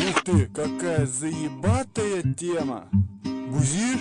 Ух ты, какая заебатая тема. Бузишь?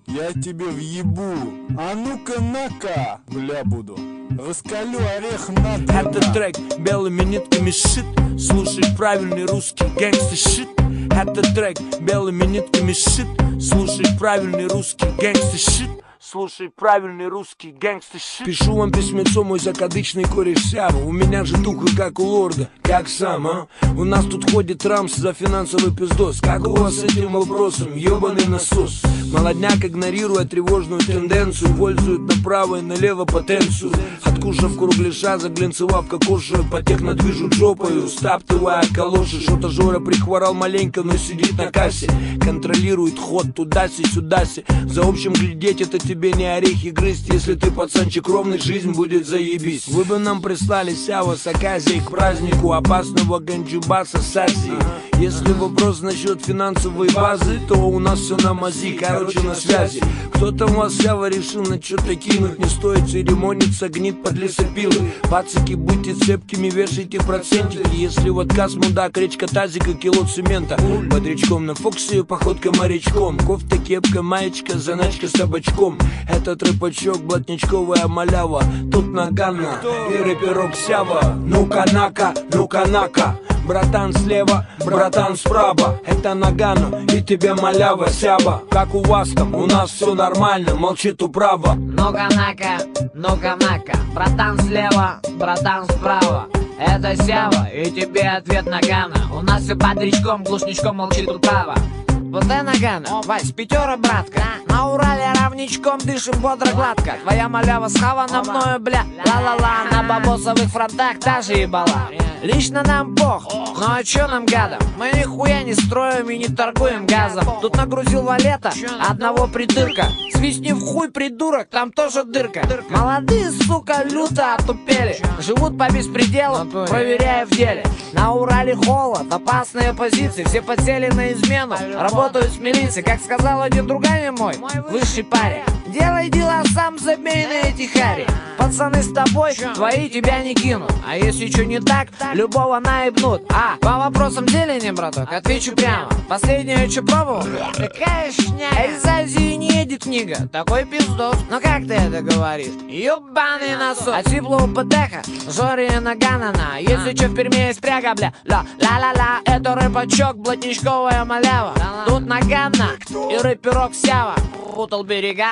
Я тебе въебу. А ну-ка на-ка, бля буду. Раскалю орех на. Это трек белыми нитками шит. Слушай правильный русский гэнгстер шит. Это трек белыми нитками шит. Слушай правильный русский гэнгстер шит. Слушай правильный русский гэнгстер шит. Пишу вам письмецо, мой закадычный кореш Сява. У меня же тухло, как у лорда. Как сам, а? У нас тут ходит Рамс за финансовый пиздос. Как у вас с этим вопросом, ёбаный насос? Молодняк, игнорируя тревожную тенденцию, пользует направо и налево потенцию. Откушав кругляша, заглянцевав кокошую, потехно движут жопою, стаптывая калоши. Что-то Жора прихворал маленько, но сидит на кассе. Контролирует ход туда-си, сюда-си. За общим глядеть это тебе не орехи грызть. Если ты пацанчик ровный, жизнь будет заебись. Вы бы нам прислали Сява с оказией к празднику опасного ганджубаса с Азии. Если вопрос насчет финансовой базы, то у нас все на мази, короче на связи. Кто-то у вас Сява решил на что-то кинуть. Не стоит церемониться, гнит под лесопилы. Пацаки, будьте цепкими, вешайте процентики. Если в отказ мудак, речка тазика, кило цемента. Бодрячком на Фоксе, походка морячком. Кофта, кепка, маечка, заначка с табачком. Этот рэпачок, блатничковая малява. Тут Нагана и рэперок Сява. Ну-ка нака, ну-ка нака. Братан слева, братан справа. Это Нагано и тебе малява Сява. Как у вас там, у нас все нормально, молчит управа. Ну-ка нака, ну-ка нака. Братан слева, братан справа. Это Сява и тебе ответ Нагано. У нас все бодрячком, глушничком молчит управа. Вот это Нагано, Вась, пятера, братка. На Урале равничком дышим бодро гладко. Твоя малява схавана мною, бля, ла-ла-ла. На бабосовых фронтах даже ебала. Лично нам пох, ну а чё нам гадом? Мы нихуя не строим и не торгуем газом. Тут нагрузил валета, одного придырка. Свистни в хуй, придурок, там тоже дырка. Молодые, сука, люто отупели. Живут по беспределу, проверяя в деле. На Урале холод, опасные позиции. Все подсели на измену, работают с милицией. Как сказал один другами мой, высший парень: делай дела сам, забей на эти хари. Пацаны с тобой, твои тебя не кинут. А если что не так, любого наебнут. А по вопросам деления, браток, отвечу прямо. Последнее, что пробовал? Такая шняга. Из Азии не едет книга, такой пиздос. Но как ты это говоришь? Ёбаный насос. А тепло у ПТХ, Жоре Наганана. Если что в Перми есть пряга, бля, ла-ла-ла-ла. Это рэпачок, блатничковая малява. Тут Нагана и рэперок Сява. Путал берега,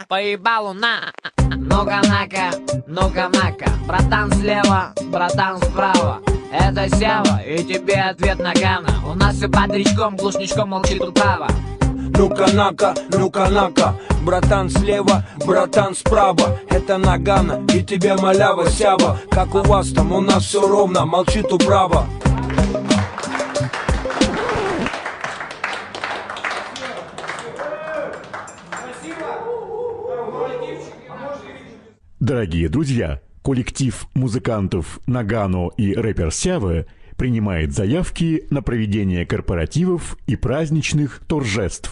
поебалу на. Ну-ка нака, ну-ка нака. Братан слева, братан справа. Это Сява и тебе ответ Нагано. У нас все бодрячком, глушничком молчит управа. Ну-ка нака, ну-ка нака. Братан слева, братан справа. Это Нагано и тебе малява Сява. Как у вас там, у нас все ровно, молчит управа. Дорогие друзья, коллектив музыкантов Нагано и рэпер Сява принимает заявки на проведение корпоративов и праздничных торжеств.